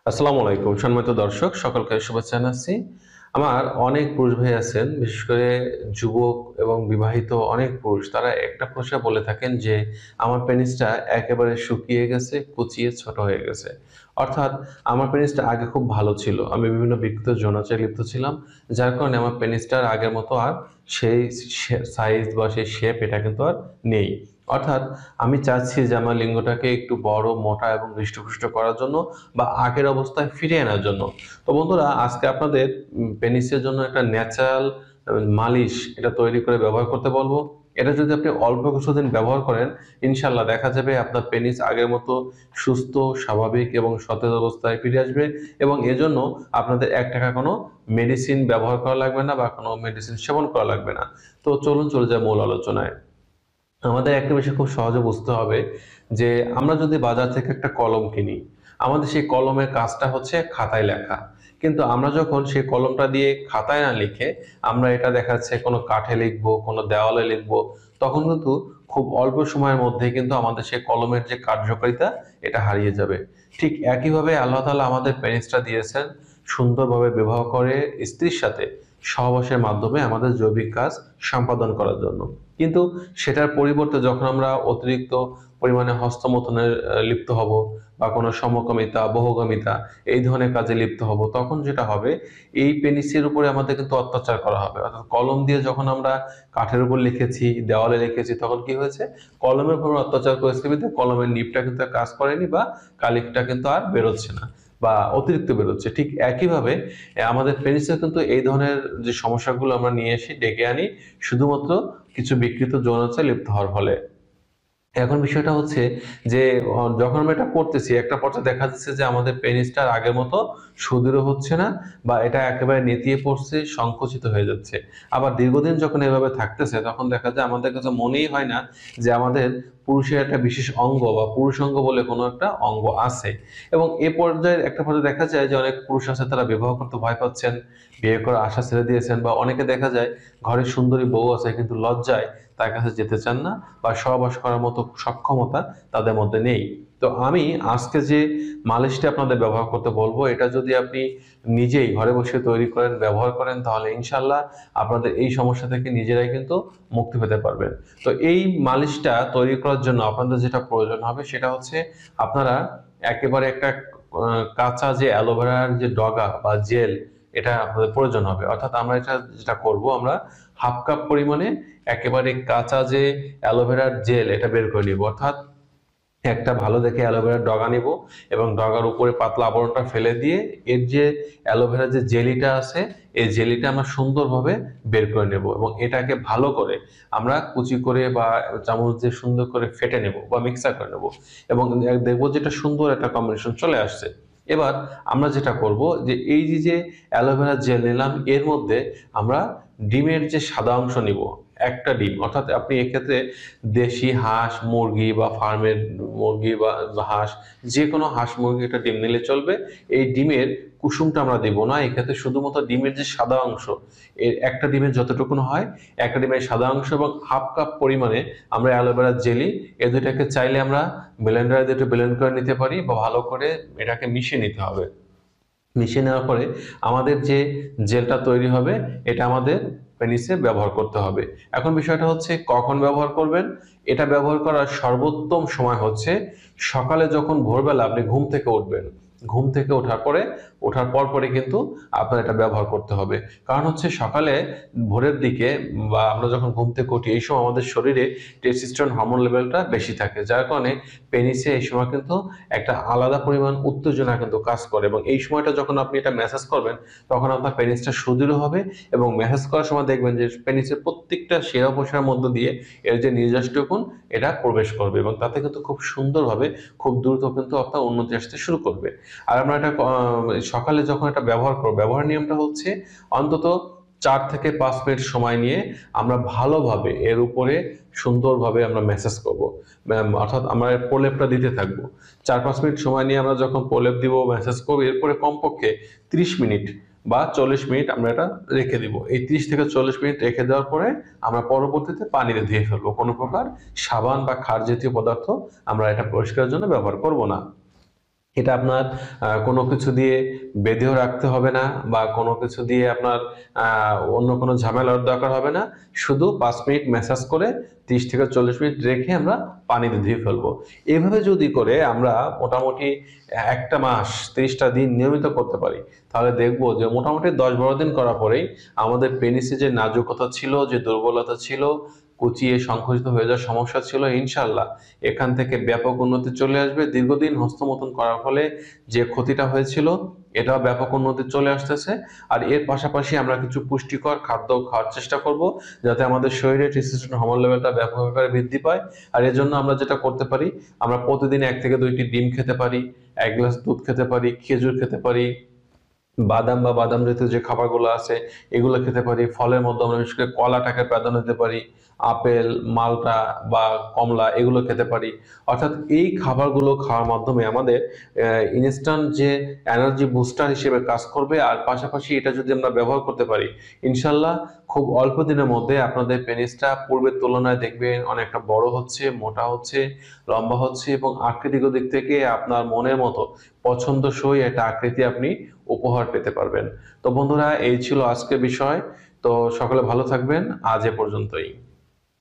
আসসালামু আলাইকুম সম্মানিত দর্শক, সকলকে শুভেচ্ছা জানাচ্ছি। আমার অনেক পুরুষ ভাই আছেন, বিশেষ করে যুবক এবং বিবাহিত অনেক পুরুষ। তারা একটা প্রশ্ন বলে থাকেন যে, "আমার পেনিসটা একেবারে শুকিয়ে গেছে, কুঁচিয়ে ছোট হয়ে গেছে।" অর্থাৎ আমার পেনিসটা আগে খুব ভালো ছিল। আমি বিভিন্ন বিকৃত যৌনাচারে লিপ্ত ছিলাম। যার কারণে আমার পেনিসটা আর আগের মতো আর সেই সাইজ বা সেই শেপ এটা কিন্তু আর নেই। অর্থাৎ আমি চাচ্ছি যে আমার লিঙ্গটাকে একটু বড়, মোটা এবং হৃষ্টপুষ্ট করার জন্য বা আগের অবস্থায় ফিরিয়ে আনার জন্য। তো বন্ধুরা, আজকে আপনাদের পেনিসের জন্য একটা ন্যাচারাল মালিশ এটা তৈরি করে ব্যবহার করতে বলবো। এটা যদি আপনি অল্প কিছুদিন ব্যবহার করেন, ইনশাআল্লাহ দেখা যাবে আপনার পেনিস আগের মতো সুস্থ, স্বাভাবিক এবং সতেজ অবস্থায় ফিরে আসবে এবং এজন্য আপনাদের ৳১ কোনো মেডিসিন ব্যবহার করা লাগবে না বা কোনো মেডিসিন সেবন করা লাগবে না। তো চলুন চলে যাই মূল আলোচনায়। আমাদের একটা বিষয় খুব সহজে বুঝতে হবে যে আমরা যদি বাজার থেকে একটা কলম কিনি, আমাদের সেই কলমের কাজটা হচ্ছে খাতায় লেখা। কিন্তু আমরা যখন সেই কলমটা দিয়ে খাতায় না লিখে আমরা এটা দেখা যাচ্ছে কোনো কাঠে লিখবো, কোনো দেওয়ালে লিখবো, তখন কিন্তু খুব অল্প সময়ের মধ্যেই কিন্তু আমাদের সেই কলমের যে কার্যকারিতা এটা হারিয়ে যাবে। ঠিক একইভাবে আল্লাহ তাআলা আমাদের পেনিসটা দিয়েছেন সুন্দরভাবে বিবাহ করে স্ত্রীর সাথে সহবাসের মাধ্যমে আমাদের জৈবিক কাজ সম্পাদন করার জন্য। কিন্তু সেটার পরিবর্তে যখন আমরা অতিরিক্ত পরিমাণে হস্তমৈথুনে লিপ্ত হব বা কোনো সমকামিতা, বহুকামিতা এই ধরনের কাজে লিপ্ত হব, তখন যেটা হবে এই পেনিসের উপরে আমাদের কিন্তু অত্যাচার করা হবে। অর্থাৎ কলম দিয়ে যখন আমরা কাঠের উপর লিখেছি, দেওয়ালে লিখেছি, তখন কি হয়েছে? কলমের উপর অত্যাচার করেছে বিধায় কলমের নিবটা কিন্তু আর কাজ করেনি বা কালিটা কিন্তু আর বেরোচ্ছে না বা অতিরিক্ত বেরোচ্ছে। ঠিক একইভাবে আমাদের পেনিসেও কিন্তু এই ধরনের যে সমস্যাগুলো আমরা নিয়ে এসে ডেকে আনি শুধুমাত্র কিছু বিকৃত যৌনাচারে লিপ্ত হওয়ার ফলে। এখন বিষয়টা হচ্ছে যে যখন আমরা এটা করতেছি একটা পর্যায়ে দেখা যাচ্ছে যে আমাদের পেনিসটা আর আগের মতো সুদৃঢ় হচ্ছে না বা এটা একেবারে নেতিয়ে পড়ছে, সংকুচিত হয়ে যাচ্ছে। আবার দীর্ঘদিন যখন এভাবে থাকতেছে তখন দেখা যায় আমাদের কাছে মনেই হয় না যে আমাদের পুরুষের একটা বিশেষ অঙ্গ বা পুরুষাঙ্গ বলে কোনো একটা অঙ্গ আছে। এবং এ পর্যায়ে একটা পর্যায়ে দেখা যায় যে অনেক পুরুষ আছে তারা বিবাহ করতে ভয় পাচ্ছেন, বিয়ে করার আশা ছেড়ে দিয়েছেন বা অনেকে দেখা যায় ঘরে সুন্দরী বউ আছে কিন্তু লজ্জায় তার কাছে যেতে চান না বা সহবাস করার মতো সক্ষমতা তাদের মধ্যে নেই। তো আমি আজকে যে মালিশটা আপনাদের ব্যবহার করতে বলবো, এটা যদি আপনি নিজেই ঘরে বসে তৈরি করেন, ব্যবহার করেন, তাহলে ইনশাআল্লাহ আপনাদের এই সমস্যা থেকে নিজেরাই কিন্তু মুক্তি পেতে পারবেন। তো এই মালিশটা তৈরি করার জন্য আপনাদের যেটা প্রয়োজন হবে সেটা হচ্ছে আপনারা একেবারে একটা কাঁচা যে অ্যালোভেরার যে ডগা বা জেল এটা আপনাদের প্রয়োজন হবে। অর্থাৎ আমরা এটা যেটা করব, আমরা 1/2 কাপ পরিমাণে একেবারে কাঁচা যে অ্যালোভেরার জেল এটা বের করে নিব। অর্থাৎ একটা ভালো দেখে অ্যালোভেরার ডগা নিব এবং ডগার উপরে পাতলা আবরণটা ফেলে দিয়ে এর যে অ্যালোভেরার যে জেলিটা আছে এই জেলিটা আমরা সুন্দরভাবে বের করে নেব এবং এটাকে ভালো করে আমরা কুচি করে বা চামচ দিয়ে সুন্দর করে ফেটে নেব বা মিক্সার করে নেব এবং দেখবো যেটা সুন্দর একটা কম্বিনেশন চলে আসছে। এবার আমরা যেটা করব যে এই যে অ্যালোভেরা জেল নিলাম এর মধ্যে আমরা ডিমের যে সাদা অংশ নিব, একটা ডিম। অর্থাৎ আপনি এক্ষেত্রে দেশি হাঁস, মুরগি বা ফার্মের মুরগি বা হাঁস, যেকোনো হাঁস মুরগি একটা ডিম নিলে চলবে। এই ডিমের কুসুমটা আমরা দিব না। এক্ষেত্রে শুধুমাত্র ডিমের যে সাদা অংশ, এর একটা ডিমের যতটুকুন হয়, একটা ডিমের সাদা অংশ এবং 1/2 কাপ পরিমাণে আমরা অ্যালোভেরা জেলি, এই দুইটাকে চাইলে আমরা ব্লেন্ডারে দিয়ে একটু ব্লেন্ড করে নিতে পারি বা ভালো করে এটাকে মিশিয়ে নিতে হবে। মিশিয়ে নেওয়ার পরে আমাদের যে জেলটা তৈরি হবে এটা আমাদের পেনিসে ব্যবহার করতে হবে। এখন বিষয়টা হচ্ছে কখন ব্যবহার করবেন? এটা ব্যবহার করার সর্বোত্তম সময় হচ্ছে সকালে যখন ভোরবেলা আপনি ঘুম থেকে উঠবেন। ঘুম থেকে ওঠার পরপরই কিন্তু আপনার এটা ব্যবহার করতে হবে। কারণ হচ্ছে সকালে ভোরের দিকে বা আমরা যখন ঘুম থেকে উঠি এই সময় আমাদের শরীরে টেস্টোস্টেরন হরমোন লেভেলটা বেশি থাকে। যার কারণে পেনিসে এই সময় কিন্তু একটা আলাদা পরিমাণ উত্তেজনা কিন্তু কাজ করে এবং এই সময়টা যখন আপনি এটা ম্যাসাজ করবেন তখন আপনার পেনিসটা সুদৃঢ় হবে এবং ম্যাসাজ করার সময় দেখবেন যে পেনিসের প্রত্যেকটা শিরা উপশিরার মধ্য দিয়ে এর যে নির্যাসটুকুন এটা প্রবেশ করবে এবং তাতে কিন্তু খুব সুন্দরভাবে খুব দ্রুত কিন্তু আপনার উন্নতি আসতে শুরু করবে। আর আমরা এটা সকালে যখন এটা ব্যবহার করব, ব্যবহার নিয়মটা হচ্ছে অন্তত ৪ থেকে ৫ মিনিট সময় নিয়ে আমরা ভালোভাবে এর উপরে সুন্দরভাবে আমরা ম্যাসাজ করব। অর্থাৎ আমরা প্রলেপটা দিতে থাকবো। ৪-৫ মিনিট সময় নিয়ে আমরা যখন প্রলেপ দিব, ম্যাসাজ করব, এরপরে কমপক্ষে ৩০ মিনিট বা ৪০ মিনিট আমরা এটা রেখে দিব। এই ৩০ থেকে ৪০ মিনিট রেখে দেওয়ার পরে আমরা পরবর্তীতে পানিতে ধুয়ে ফেলবো। কোনো প্রকার সাবান বা ক্ষার জাতীয় পদার্থ আমরা এটা পরিষ্কারের জন্য ব্যবহার করব না। এটা আপনার কোনো কিছু দিয়ে বেঁধেও রাখতে হবে না, বা কোনো কিছু দিয়ে আপনার অন্য কোনো ঝামেলার দরকার হবে না। শুধু 5 মিনিট ম্যাসাজ করে 30 থেকে 40 মিনিট রেখে আমরা পানিতে ধুয়ে ফেলবো। এভাবে যদি করে আমরা মোটামুটি একটা মাস 30টা দিন নিয়মিত করতে পারি, তাহলে দেখবো যে মোটামুটি 10-12 দিন করার পরেই আমাদের পেনিসে যে নাজুকতা ছিল, যে দুর্বলতা ছিল, কুচিয়ে সংকুচিত হয়ে যাওয়ার সমস্যা ছিল, ইনশাল্লাহ এখান থেকে ব্যাপক উন্নতি চলে আসবে। দীর্ঘদিন হস্তমৈথুন করার ফলে যে ক্ষতিটা হয়েছিল, এটাও ব্যাপক উন্নতি চলে আসতেছে। আর এর পাশাপাশি আমরা কিছু পুষ্টিকর খাদ্য খাওয়ার চেষ্টা করব, যাতে আমাদের শরীরে টেস্টোস্টেরন হরমোন লেভেলটা ব্যাপক আকারে বৃদ্ধি পায়। আর এর জন্য আমরা যেটা করতে পারি, আমরা প্রতিদিন 1 থেকে 2টি ডিম খেতে পারি, 1 গ্লাস দুধ খেতে পারি, খেজুর খেতে পারি, বাদাম বা বাদাম জাতীয় যে খাবারগুলো আছে এগুলো খেতে পারি। ফলের মধ্যে আমরা বিশেষ করে কলাটাকে প্রাধান্য দিতে পারি, আপেল, মালটা বা কমলা এগুলো খেতে পারি। অর্থাৎ এই খাবারগুলো খাওয়ার মাধ্যমে আমাদের ইনস্ট্যান্ট যে এনার্জি বুস্টার হিসেবে কাজ করবে। আর পাশাপাশি এটা যদি আমরা ব্যবহার করতে পারি, ইনশাল্লাহ খুব অল্প দিনের মধ্যে আপনাদের পেনিসটা পূর্বের তুলনায় দেখবেন অনেকটা বড় হচ্ছে, মোটা হচ্ছে, লম্বা হচ্ছে, এবং আকৃতিগত দিক থেকে আপনার মনের মতো পছন্দসই একটা আকৃতি আপনি উপহার পেতে পারবেন। তো বন্ধুরা, এই ছিল আজকের বিষয়। তো সকলে ভালো থাকবেন। আজ এ পর্যন্তই।